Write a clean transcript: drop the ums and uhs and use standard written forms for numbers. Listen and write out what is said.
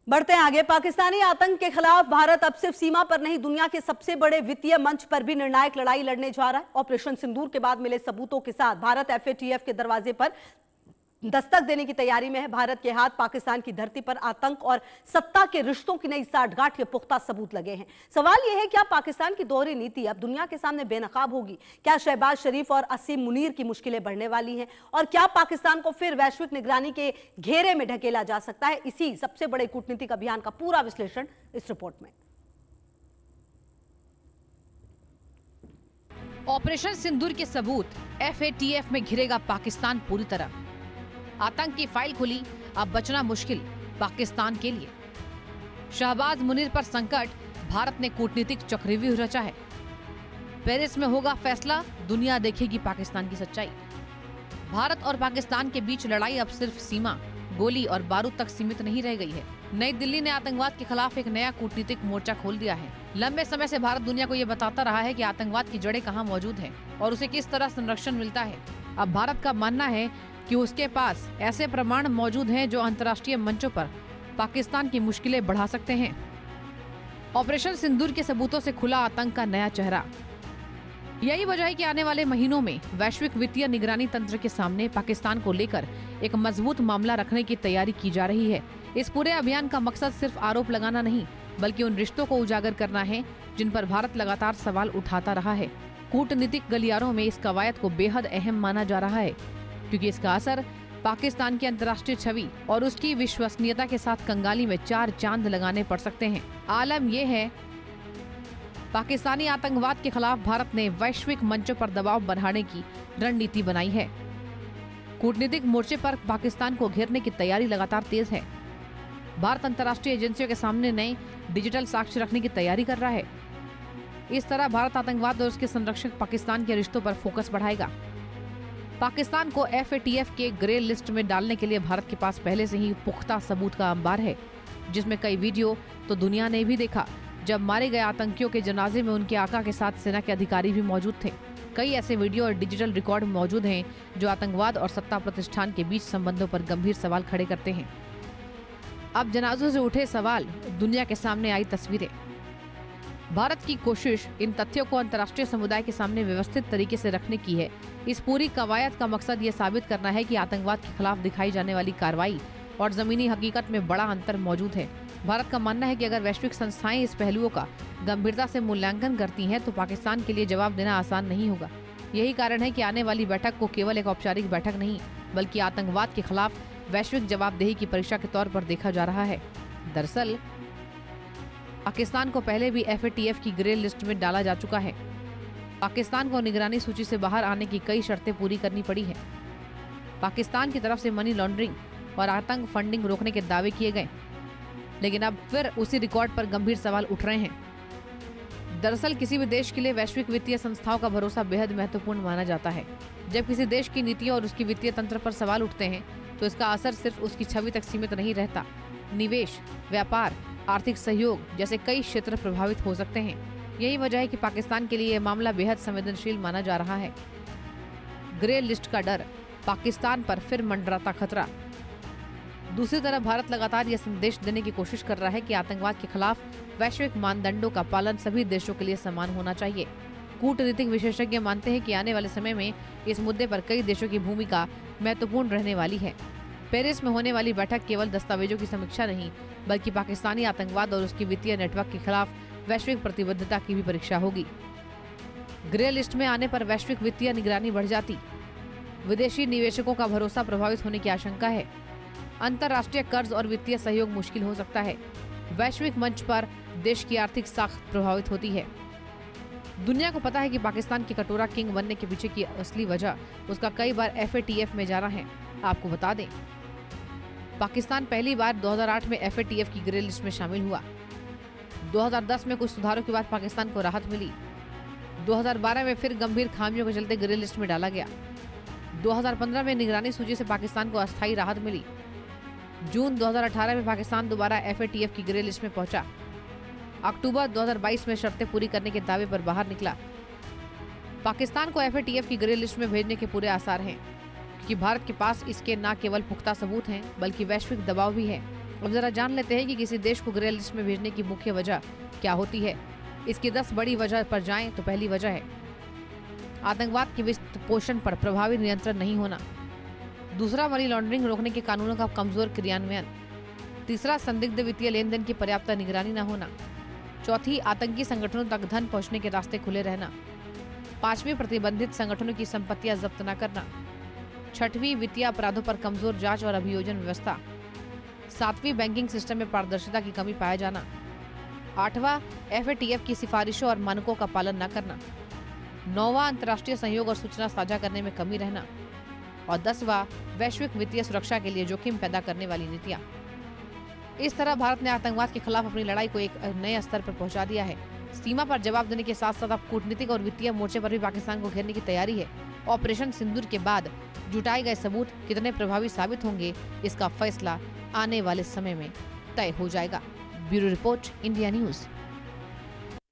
बढ़ते हैं आगे। पाकिस्तानी आतंक के खिलाफ भारत अब सिर्फ सीमा पर नहीं, दुनिया के सबसे बड़े वित्तीय मंच पर भी निर्णायक लड़ाई लड़ने जा रहा है। ऑपरेशन सिंदूर के बाद मिले सबूतों के साथ भारत एफएटीएफ के दरवाजे पर दस्तक देने की तैयारी में है। भारत के हाथ पाकिस्तान की धरती पर आतंक और सत्ता के रिश्तों की नई साठगांठ के पुख्ता सबूत लगे हैं। सवाल यह है, क्या पाकिस्तान की दोहरी नीति अब दुनिया के सामने बेनकाब होगी? क्या शहबाज शरीफ और असीम मुनीर की मुश्किलें बढ़ने वाली हैं? और क्या पाकिस्तान को फिर वैश्विक निगरानी के घेरे में ढकेला जा सकता है? इसी सबसे बड़े कूटनीतिक अभियान का पूरा विश्लेषण इस रिपोर्ट में। ऑपरेशन सिंदूर के सबूत, एफएटीएफ में घिरेगा पाकिस्तान पूरी तरह। आतंक की फाइल खुली, अब बचना मुश्किल पाकिस्तान के लिए। शहबाज मुनीर पर संकट, भारत ने कूटनीतिक चक्रव्यूह रचा है। पेरिस में होगा फैसला, दुनिया देखेगी पाकिस्तान की सच्चाई। भारत और पाकिस्तान के बीच लड़ाई अब सिर्फ सीमा, गोली और बारूद तक सीमित नहीं रह गई है। नई दिल्ली ने आतंकवाद के खिलाफ एक नया कूटनीतिक मोर्चा खोल दिया है। लंबे समय से भारत दुनिया को ये बताता रहा है कि आतंकवाद की जड़ें कहाँ मौजूद हैं और उसे किस तरह संरक्षण मिलता है। अब भारत का मानना है कि उसके पास ऐसे प्रमाण मौजूद हैं जो अंतर्राष्ट्रीय मंचों पर पाकिस्तान की मुश्किलें बढ़ा सकते हैं। ऑपरेशन सिंदूर के सबूतों से खुला आतंक का नया चेहरा। यही वजह है कि आने वाले महीनों में वैश्विक वित्तीय निगरानी तंत्र के सामने पाकिस्तान को लेकर एक मजबूत मामला रखने की तैयारी की जा रही है। इस पूरे अभियान का मकसद सिर्फ आरोप लगाना नहीं, बल्कि उन रिश्तों को उजागर करना है जिन पर भारत लगातार सवाल उठाता रहा है। कूटनीतिक गलियारों में इस कवायद को बेहद अहम माना जा रहा है, क्योंकि इसका असर पाकिस्तान की अंतर्राष्ट्रीय छवि और उसकी विश्वसनीयता के साथ कंगाली में चार चांद लगाने पड़ सकते हैं। आलम यह है, पाकिस्तानी आतंकवाद के खिलाफ भारत ने वैश्विक मंचों पर दबाव बढ़ाने की रणनीति बनाई है। कूटनीतिक मोर्चे पर पाकिस्तान को घेरने की तैयारी लगातार तेज है। भारत अंतर्राष्ट्रीय एजेंसियों के सामने नए डिजिटल साक्ष्य रखने की तैयारी कर रहा है। इस तरह भारत आतंकवाद और उसके संरक्षक पाकिस्तान के रिश्तों पर फोकस बढ़ाएगा। पाकिस्तान को एफएटीएफ के ग्रे लिस्ट में डालने के लिए भारत के पास पहले से ही पुख्ता सबूत का अंबार है, जिसमें कई वीडियो तो दुनिया ने भी देखा जब मारे गए आतंकियों के जनाजे में उनके आका के साथ सेना के अधिकारी भी मौजूद थे। कई ऐसे वीडियो और डिजिटल रिकॉर्ड मौजूद हैं जो आतंकवाद और सत्ता प्रतिष्ठान के बीच संबंधों पर गंभीर सवाल खड़े करते हैं। अब जनाजों से उठे सवाल, दुनिया के सामने आई तस्वीरें। भारत की कोशिश इन तथ्यों को अंतर्राष्ट्रीय समुदाय के सामने व्यवस्थित तरीके से रखने की है। इस पूरी कवायद का मकसद ये साबित करना है कि आतंकवाद के खिलाफ दिखाई जाने वाली कार्रवाई और जमीनी हकीकत में बड़ा अंतर मौजूद है। भारत का मानना है कि अगर वैश्विक संस्थाएं इस पहलुओं का गंभीरता से मूल्यांकन करती हैं तो पाकिस्तान के लिए जवाब देना आसान नहीं होगा। यही कारण है कि आने वाली बैठक को केवल एक औपचारिक बैठक नहीं, बल्कि आतंकवाद के खिलाफ वैश्विक जवाबदेही की परीक्षा के तौर पर देखा जा रहा है। दरअसल पाकिस्तान को पहले भी एफएटीएफ की ग्रे लिस्ट में डाला जा चुका है। पाकिस्तान को निगरानी सूची से बाहर आने की कई शर्तें पूरी करनी पड़ी है। पाकिस्तान की तरफ से मनी लॉन्ड्रिंग और आतंक फंडिंग रोकने के दावे किए गए, लेकिन अब फिर उसी रिकॉर्ड पर गंभीर सवाल उठ रहे हैं। दरअसल किसी भी देश के लिए वैश्विक वित्तीय संस्थाओं का भरोसा बेहद महत्वपूर्ण माना जाता है। जब किसी देश की नीतियों और उसकी वित्तीय तंत्र पर सवाल उठते हैं तो इसका असर सिर्फ उसकी छवि तक सीमित नहीं रहता। निवेश, व्यापार, आर्थिक सहयोग जैसे कई क्षेत्र प्रभावित हो सकते हैं। यही वजह है कि पाकिस्तान के लिए यह मामला बेहद संवेदनशील माना जा रहा है। ग्रे लिस्ट का डर, पाकिस्तान पर फिर मंडराता खतरा। दूसरी तरफ भारत लगातार यह संदेश देने की कोशिश कर रहा है कि आतंकवाद के खिलाफ वैश्विक मानदंडों का पालन सभी देशों के लिए समान होना चाहिए। कूटनीतिक विशेषज्ञ मानते हैं कि आने वाले समय में इस मुद्दे पर कई देशों की भूमिका महत्वपूर्ण रहने वाली है। पेरिस में होने वाली बैठक केवल दस्तावेजों की समीक्षा नहीं, बल्कि पाकिस्तानी आतंकवाद और उसके वित्तीय नेटवर्क के खिलाफ वैश्विक प्रतिबद्धता की भी परीक्षा होगी। ग्रे लिस्ट में आने पर वैश्विक वित्तीय निगरानी बढ़ जाती, विदेशी निवेशकों का भरोसा प्रभावित होने की आशंका है, अंतर्राष्ट्रीय कर्ज और वित्तीय सहयोग मुश्किल हो सकता है, वैश्विक मंच पर देश की आर्थिक साख प्रभावित होती है। दुनिया को पता है कि पाकिस्तान की कटोरा किंग बनने के पीछे की असली वजह उसका कई बार एफएटीएफ में जाना है। आपको बता दें, पाकिस्तान पहली बार 2008 में एफएटीएफ की ग्रे लिस्ट में शामिल हुआ। 2010 में कुछ सुधारों के बाद पाकिस्तान को राहत मिली। 2012 में फिर गंभीर खामियों के चलते ग्रे लिस्ट में डाला गया। 2015 में निगरानी सूची से पाकिस्तान को अस्थायी राहत मिली। जून 2018 में पाकिस्तान दोबारा एफएटीएफ की ग्रे लिस्ट में पहुंचा। अक्टूबर 2022 में शर्तें पूरी करने के दावे पर बाहर निकला। पाकिस्तान को एफएटीएफ की ग्रे लिस्ट में भेजने के पूरे आसार हैं, क्योंकि भारत के पास इसके न केवल पुख्ता सबूत हैं, बल्कि वैश्विक दबाव भी है। अब जरा जान लेते हैं कि किसी देश को ग्रे लिस्ट में भेजने की मुख्य वजह क्या होती है। इसकी 10 बड़ी वजह पर जाएं तो पहली वजह है आतंकवाद के वित्त पोषण पर प्रभावी नियंत्रण नहीं होना। दूसरा, मनी लॉन्ड्रिंग रोकने के कानूनों का कमजोर क्रियान्वयन। तीसरा, संदिग्ध वित्तीय लेन देन की पर्याप्त निगरानी न होना। चौथी, आतंकी संगठनों तक धन पहुंचने के रास्ते खुले रहना। पांचवी, प्रतिबंधित संगठनों की संपत्तियां जब्त न करना। छठवीं, वित्तीय अपराधों पर कमजोर जांच और अभियोजन व्यवस्था। सातवीं, बैंकिंग सिस्टम में पारदर्शिता की कमी पाया जाना। आठवां, FATF की सिफारिशों और मानकों का पालन न करना। नौवां, अंतर्राष्ट्रीय सहयोग और सूचना साझा करने में कमी रहना। और 10वां, वैश्विक वित्तीय सुरक्षा के लिए जोखिम पैदा करने वाली नीतियां। इस तरह भारत ने आतंकवाद के खिलाफ अपनी लड़ाई को एक नए स्तर पर पहुंचा दिया है। सीमा पर जवाब देने के साथ साथ अब कूटनीतिक और वित्तीय मोर्चे पर भी पाकिस्तान को घेरने की तैयारी है। ऑपरेशन सिंदूर के बाद जुटाए गए सबूत कितने प्रभावी साबित होंगे, इसका फैसला आने वाले समय में तय हो जाएगा। Bureau report, India news.